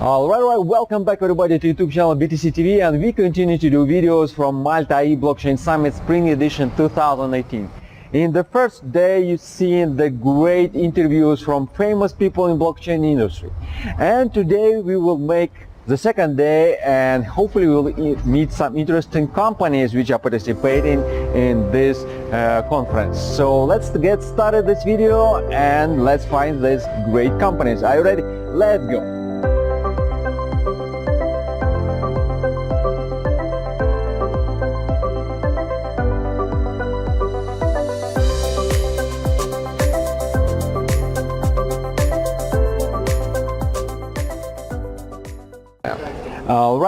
Alright, welcome back everybody to YouTube channel BTCTV, and we continue to do videos from Malta AI Blockchain Summit Spring Edition 2018. In the first day you've seen the great interviews from famous people in blockchain industry, and today we will make the second day and hopefully we'll meet some interesting companies which are participating in this conference. So let's get started this video and let's find these great companies. Are you ready? Let's go.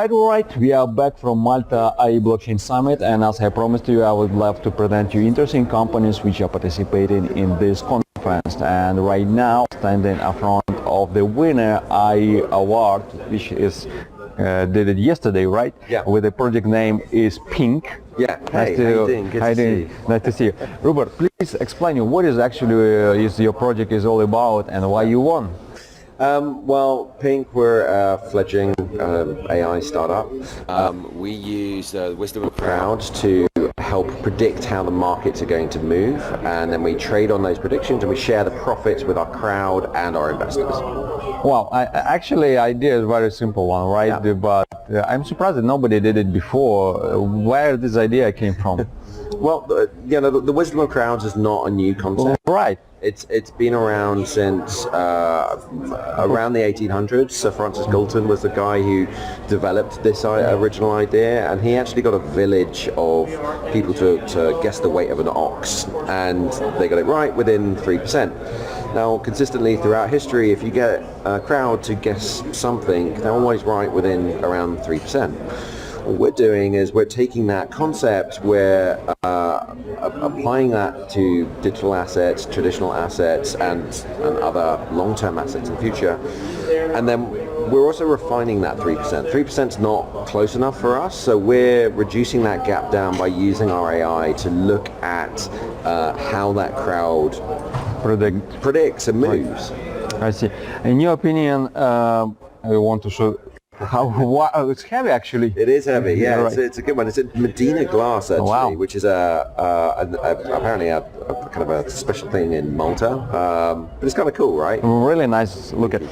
Alright, we are back from Malta AI Blockchain Summit, and as I promised you, I would love to present you interesting companies which are participating in this conference. And right now, standing in front of the winner AI award, which is did it yesterday, right? Yeah. With the project name is Pink. Yeah. Hey, how you doing? Good to see you. Nice to see you. Robert, please explain you what is actually is your project is all about and why you won. Well, Pink, we're a fledgling AI startup. We use the wisdom of crowds to help predict how the markets are going to move, and then we trade on those predictions and we share the profits with our crowd and our investors. Wow, actually idea is a very simple one, right? Yeah. But I'm surprised that nobody did it before. Where this idea came from? Well, the wisdom of crowds is not a new concept. Right. It's been around since around the 1800s. Sir Francis Galton was the guy who developed this original idea, and he actually got a village of people to guess the weight of an ox, and they got it right within 3%. Now, consistently throughout history, if you get a crowd to guess something, they're always right within around 3%. What we're doing is we're taking that concept, we're applying that to digital assets, traditional assets, and other long-term assets in the future. And then we're also refining that 3%. 3% is not close enough for us, so we're reducing that gap down by using our AI to look at how that crowd predicts and moves. I see. In your opinion, I want to show how it's heavy actually. It is heavy, yeah. Right. It's a good one. It's a Medina glass actually, wow. Which is apparently a kind of a special thing in Malta. But it's kind of cool, right? Really nice. Look at.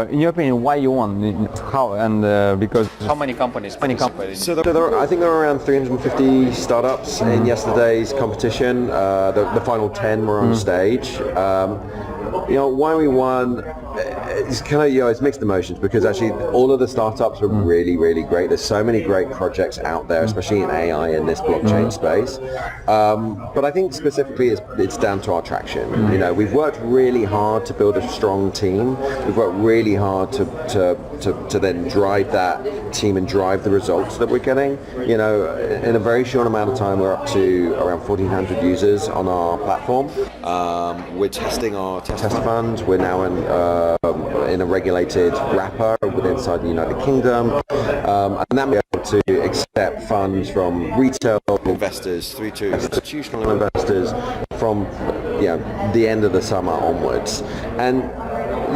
In your opinion, why you won? How and because how many companies participated? So I think there were around 350 startups in yesterday's competition. The final 10 were on stage. Why we won, it's kind of, it's mixed emotions, because actually all of the startups are really, really great. There's so many great projects out there, especially in AI in this blockchain space. But I think specifically it's down to our traction. We've worked really hard to build a strong team. We've worked really hard to then drive that team and drive the results that we're getting. In a very short amount of time, we're up to around 1,400 users on our platform. We're testing our test fund. We're now in a regulated wrapper inside the United Kingdom, and then we're able to accept funds from retail investors through to institutional investors from the end of the summer onwards. And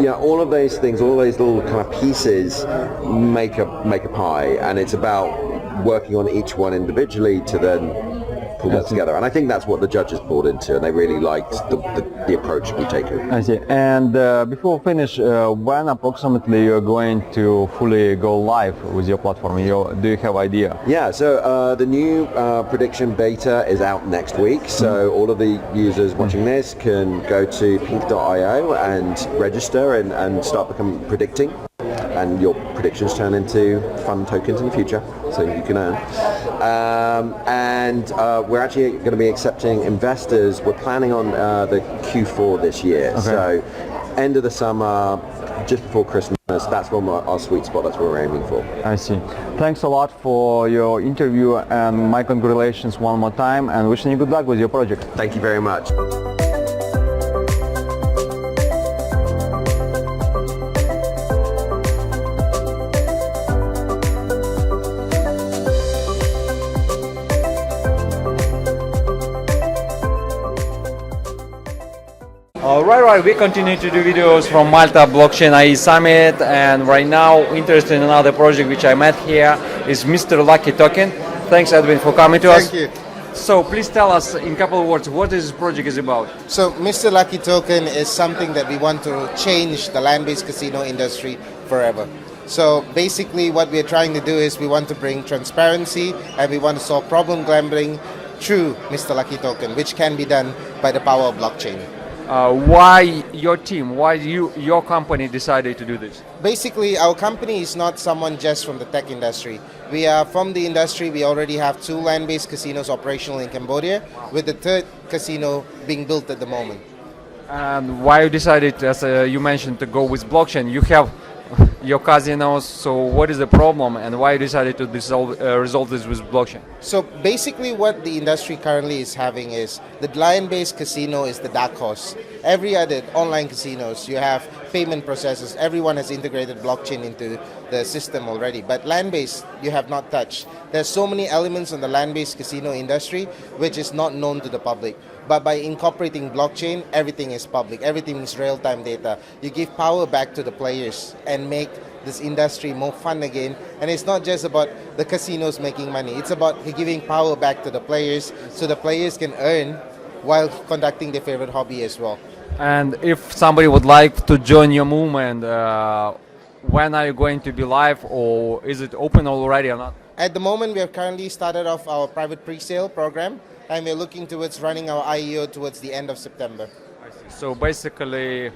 all of those things, all of those little kind of pieces make a pie, and it's about working on each one individually to then pull that together. And I think that's what the judges bought into, and they really liked the approach we've taken. I see. And before we finish, when approximately you're going to fully go live with your platform? Do you have idea? Yeah, so the new prediction beta is out next week, so all of the users watching this can go to pink.io and register and start predicting, and your predictions turn into fun tokens in the future, so you can earn. And we're actually going to be accepting investors. We're planning on the Q4 this year. Okay. So end of the summer, just before Christmas, that's when our sweet spot, that's what we're aiming for. I see. Thanks a lot for your interview, and my congratulations one more time, and wishing you good luck with your project. Thank you very much. Right. We continue to do videos from Malta Blockchain AI Summit, and right now interested in another project which I met here is Mr. Lucky Token. Thanks, Edwin, for coming to us. Thank you. So please tell us in a couple of words what this project is about. So Mr. Lucky Token is something that we want to change the land-based casino industry forever. So basically what we're trying to do is we want to bring transparency and we want to solve problem gambling through Mr. Lucky Token, which can be done by the power of blockchain. Why your team, why your company decided to do this? Basically, our company is not someone just from the tech industry. We are from the industry. We already have 2 land-based casinos operational in Cambodia, with the 3rd casino being built at the moment. And why you decided, as you mentioned, to go with blockchain? You have your casinos, so what is the problem and why you decided to resolve this with blockchain? So basically what the industry currently is having is the land-based casino is the dark horse. Every other online casinos, you have payment processes, everyone has integrated blockchain into the system already, but land-based you have not touched. There's so many elements in the land-based casino industry which is not known to the public. But by incorporating blockchain, everything is public, everything is real-time data. You give power back to the players and make this industry more fun again. And it's not just about the casinos making money, it's about giving power back to the players so the players can earn while conducting their favorite hobby as well. And if somebody would like to join your movement, when are you going to be live, or is it open already or not? At the moment, we have currently started off our private pre-sale program, and we're looking towards running our IEO towards the end of September. I see. So basically,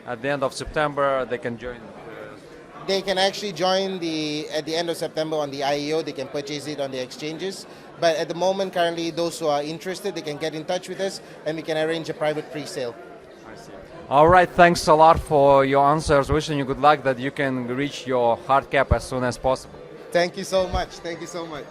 at the end of September, they can join. They can actually join at the end of September on the IEO. They can purchase it on the exchanges. But at the moment, currently, those who are interested, they can get in touch with us, and we can arrange a private pre-sale. All right, thanks a lot for your answers. Wishing you good luck that you can reach your hard cap as soon as possible. Thank you so much. Thank you so much.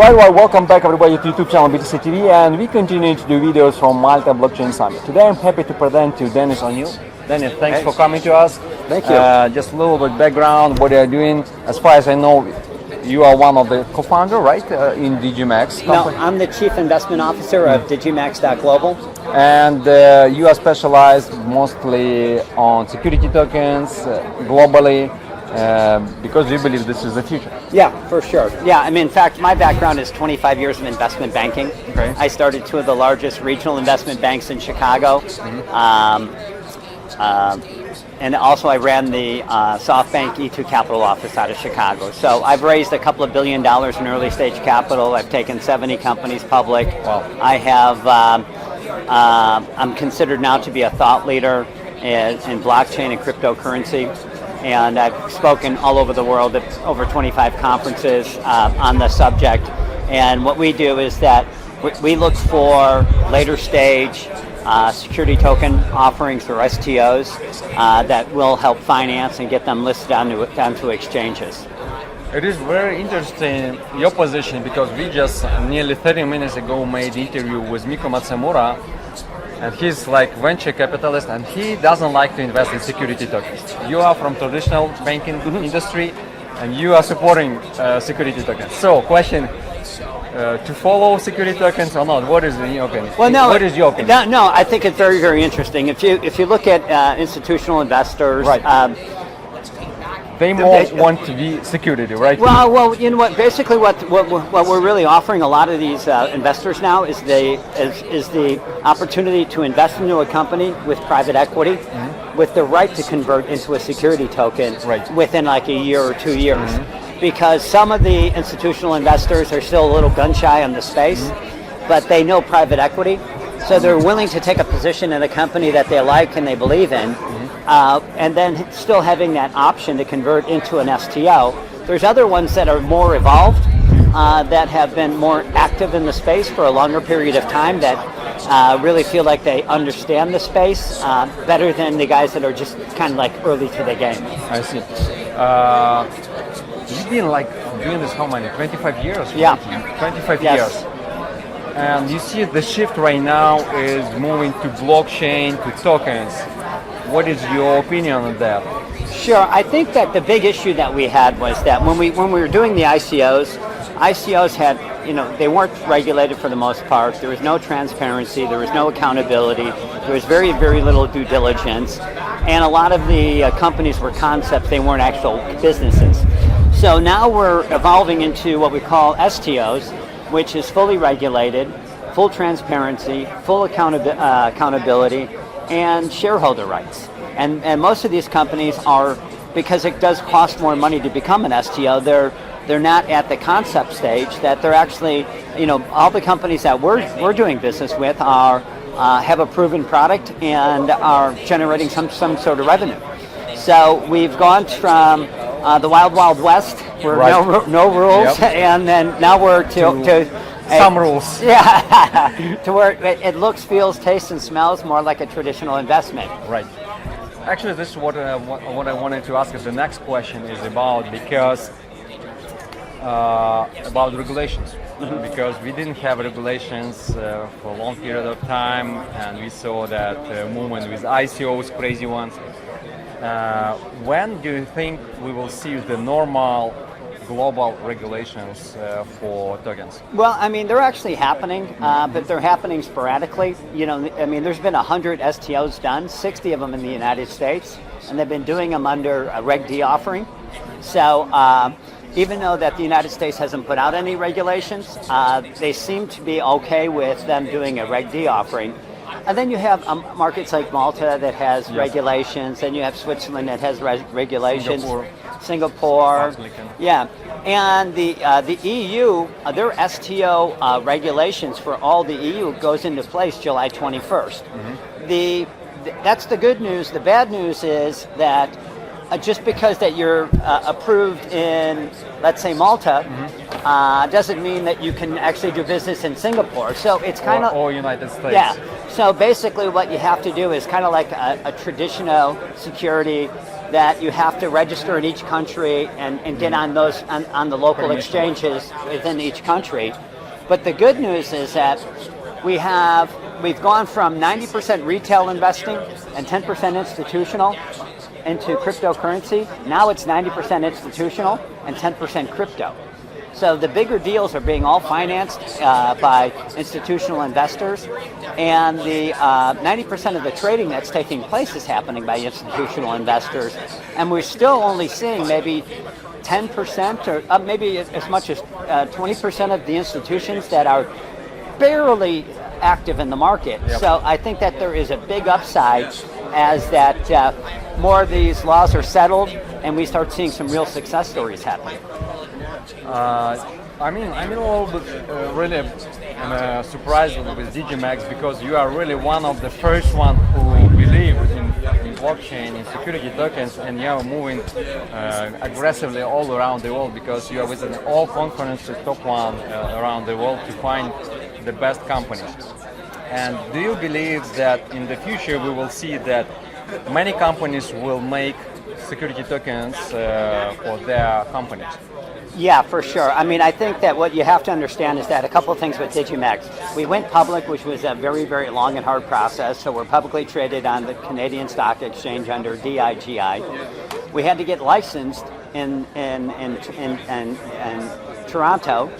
Right, welcome back everybody to YouTube channel BTCTV, and we continue to do videos from Malta Blockchain Summit. Today I'm happy to present to Dennis O'Neill. Dennis, thanks for coming to us. Thank you. Just a little bit background, what are you doing? As far as I know, you are one of the co-founder, right, in DigiMax company? No, I'm the Chief Investment Officer of DigiMax.global. And you are specialized mostly on security tokens globally, because we believe this is the future. Yeah, for sure. Yeah, I mean, in fact, my background is 25 years of investment banking. Okay. I started 2 of the largest regional investment banks in Chicago. And also I ran the SoftBank E2 Capital office out of Chicago. So I've raised a couple of $1 billion in early stage capital. I've taken 70 companies public. Wow. I have, I'm considered now to be a thought leader in blockchain and cryptocurrency. And I've spoken all over the world at over 25 conferences on the subject. And what we do is that we look for later stage security token offerings or STOs that will help finance and get them listed onto exchanges. It is very interesting, your position, because we just nearly 30 minutes ago made an interview with Miko Matsumura, and he's like venture capitalist, and he doesn't like to invest in security tokens. You are from traditional banking industry, and you are supporting security tokens. So, question: to follow security tokens or not? What is your opinion? Well, no, what is your opinion? No, I think it's very, very interesting. If you look at institutional investors, right. They more want to be security, right? Well, you know what? Basically, what we're really offering a lot of these investors now is the opportunity to invest into a company with private equity, with the right to convert into a security token within like a year or 2 years. Because some of the institutional investors are still a little gun shy on the space, but they know private equity, so they're willing to take a position in a company that they like and they believe in. And then still having that option to convert into an STO. There's other ones that are more evolved, that have been more active in the space for a longer period of time that really feel like they understand the space better than the guys that are just kind of like early to the game. I see. You've been like doing this how many? 25 years? Yeah. 25 Yes. years. And you see the shift right now is moving to blockchain, to tokens. What is your opinion on that? Sure. I think that the big issue that we had was that when we were doing the ICOs had, they weren't regulated for the most part. There was no transparency. There was no accountability. There was very, very little due diligence. And a lot of the companies were concepts. They weren't actual businesses. So now we're evolving into what we call STOs, which is fully regulated, full transparency, full accountability, and shareholder rights. And most of these companies are, because it does cost more money to become an STO, they're not at the concept stage, that they're actually, all the companies that we're doing business with have a proven product and are generating some sort of revenue. So we've gone from the wild, wild west, where no rules, Yep. and then now we're to Some rules. Yeah, to where it looks, feels, tastes, and smells more like a traditional investment. Right. Actually, this is what I wanted to ask. The next question is about about regulations, because we didn't have regulations for a long period of time, and we saw that movement with ICOs, crazy ones. When do you think we will see the normal global regulations for tokens? Well, I mean, they're actually happening, but they're happening sporadically. There's been 100 STOs done, 60 of them in the United States, and they've been doing them under a Reg D offering. So even though that the United States hasn't put out any regulations, they seem to be okay with them doing a Reg D offering. And then you have markets like Malta that has regulations, and you have Switzerland that has regulations. Singapore. Yeah, and the EU, their STO regulations for all the EU goes into place July 21st. That's the good news. The bad news is that just because that you're approved in, let's say, Malta, doesn't mean that you can actually do business in Singapore. So it's kind of or United States. Yeah. So basically, what you have to do is kind of like a traditional security, that you have to register in each country and get on those on the local exchanges within each country. But the good news is that we've gone from 90% retail investing and 10% institutional into cryptocurrency. Now it's 90% institutional and 10% crypto. So the bigger deals are being all financed by institutional investors, and the 90% of the trading that's taking place is happening by institutional investors. And we're still only seeing maybe 10% or maybe as much as 20% of the institutions that are barely active in the market. Yep. So I think that there is a big upside as that more of these laws are settled and we start seeing some real success stories happening. I'm a little bit really surprised with DigiMax, because you are really one of the first one who believe in blockchain, in security tokens, and you are moving aggressively all around the world, because you are within all conferences, top one around the world, to find the best companies. And do you believe that in the future we will see that many companies will make security tokens for their companies? Yeah, for sure. I mean, I think that what you have to understand is that a couple of things with DigiMax. We went public, which was a very, very long and hard process. So we're publicly traded on the Canadian Stock Exchange under DIGI. We had to get licensed in Toronto,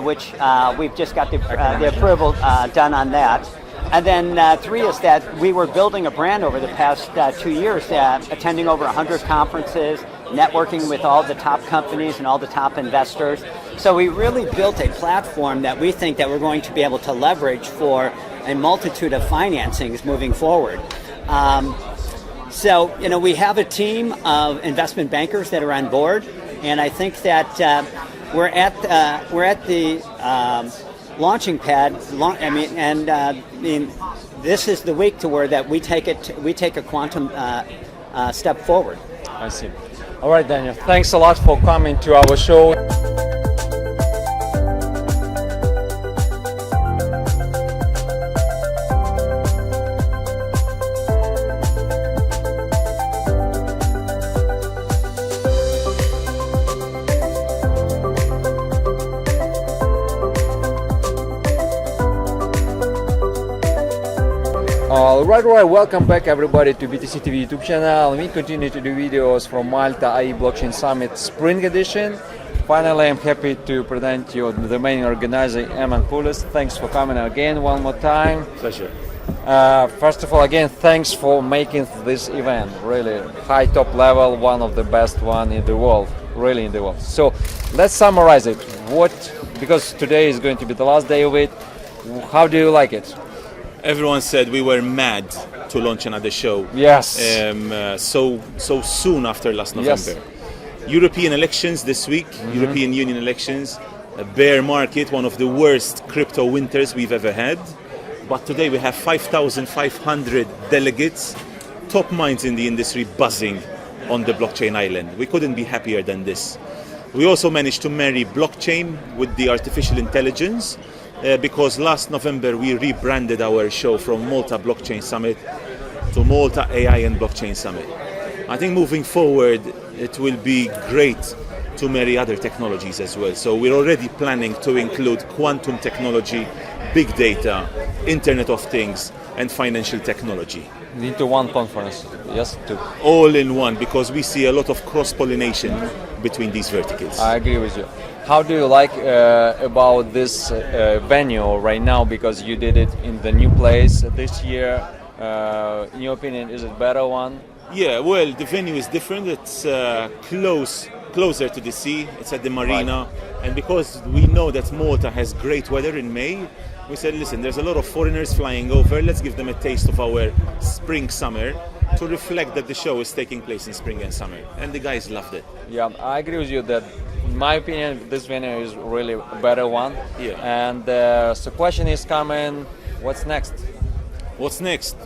which we've just got the approval done on that. And then three is that we were building a brand over the past 2 years, attending over 100 conferences, networking with all the top companies and all the top investors. So we really built a platform that we think that we're going to be able to leverage for a multitude of financings moving forward. So we have a team of investment bankers that are on board, and I think that we're at the launching pad. This is the week to where that we take a quantum step forward. I see. All right, Daniel. Thanks a lot for coming to our show. Alright, welcome back everybody to BTCTV YouTube channel. We continue to do videos from Malta AI Blockchain Summit Spring Edition. Finally, I'm happy to present you the main organizer, Eman Pulis. Thanks for coming again one more time. Pleasure. First of all, again, thanks for making this event. Really high top level, one of the best one in the world, really in the world. So let's summarize it. Because today is going to be the last day of it, how do you like it? Everyone said we were mad to launch another show. Yes. So soon after last November. Yes. European elections this week, European Union elections, a bear market, one of the worst crypto winters we've ever had. But today we have 5,500 delegates, top minds in the industry buzzing on the blockchain island. We couldn't be happier than this. We also managed to marry blockchain with the artificial intelligence because last November we rebranded our show from Malta Blockchain Summit to Malta AI and Blockchain Summit. I think moving forward it will be great to marry other technologies as well. So we're already planning to include quantum technology, big data, Internet of Things, and financial technology. Into one conference, yes, two. All in one, because we see a lot of cross-pollination between these verticals. I agree with you. How do you like about this venue right now? Because you did it in the new place this year. In your opinion, is it better one? Yeah, well, the venue is different. It's closer to the sea. It's at the marina. Right. And because we know that Malta has great weather in May, we said, listen, there's a lot of foreigners flying over. Let's give them a taste of our spring, summer to reflect that the show is taking place in spring and summer. And the guys loved it. Yeah, I agree with you that, in my opinion, this venue is really a better one. Yeah. And so question is coming, what's next? What's next?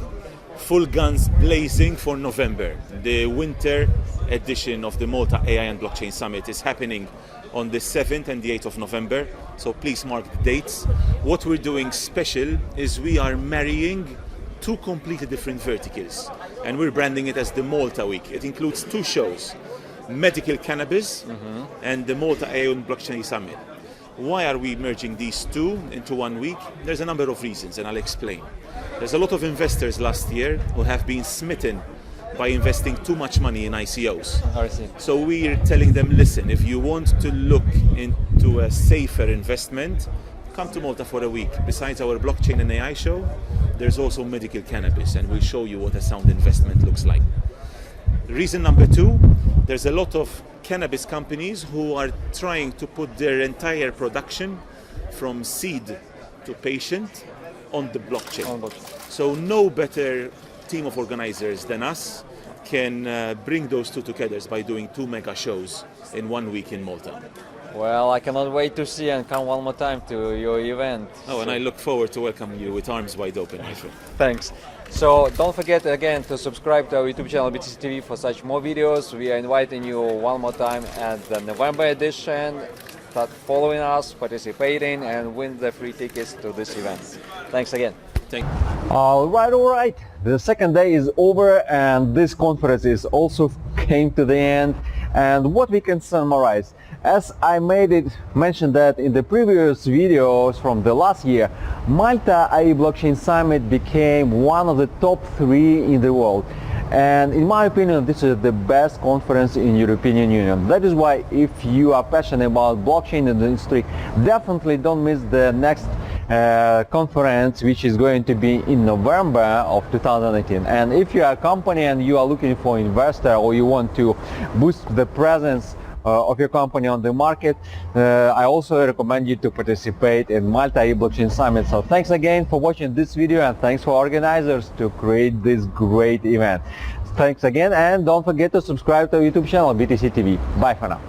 Full guns blazing for November. The winter edition of the Malta AI and Blockchain Summit is happening on the 7th and the 8th of November, so please mark the dates. What we're doing special is we are marrying two completely different verticals, and we're branding it as the Malta Week. It includes two shows, medical cannabis and the Malta AI and Blockchain Summit. Why are we merging these two into 1 week? There's a number of reasons, and I'll explain. There's a lot of investors last year who have been smitten by investing too much money in ICOs. So we're telling them, listen, if you want to look into a safer investment, come to Malta for a week. Besides our blockchain and AI show, there's also medical cannabis, and we'll show you what a sound investment looks like. Reason number two, there's a lot of cannabis companies who are trying to put their entire production from seed to patient on the blockchain. So no better team of organizers than us can bring those two together by doing two mega shows in 1 week in Malta. Well, I cannot wait to see and come one more time to your event. Oh, and I look forward to welcoming you with arms wide open, my friend. Thanks. So don't forget again to subscribe to our YouTube channel BTCTV for such more videos. We are inviting you one more time at the November edition. Start following us, participating, and win the free tickets to this event. Thanks again. Thank you. All right. The second day is over, and this conference is also came to the end. And what we can summarize, as I mentioned that in the previous videos from the last year, Malta AI Blockchain Summit became one of the top 3 in the world. And in my opinion, this is the best conference in European Union. That is why if you are passionate about blockchain industry, definitely don't miss the next conference, which is going to be in November of 2018. And if you are a company and you are looking for an investor, or you want to boost the presence of your company on the market, I also recommend you to participate in Malta AI Blockchain Summit. So thanks again for watching this video, and thanks for organizers to create this great event. Thanks again, and don't forget to subscribe to our YouTube channel BTCTV. Bye for now.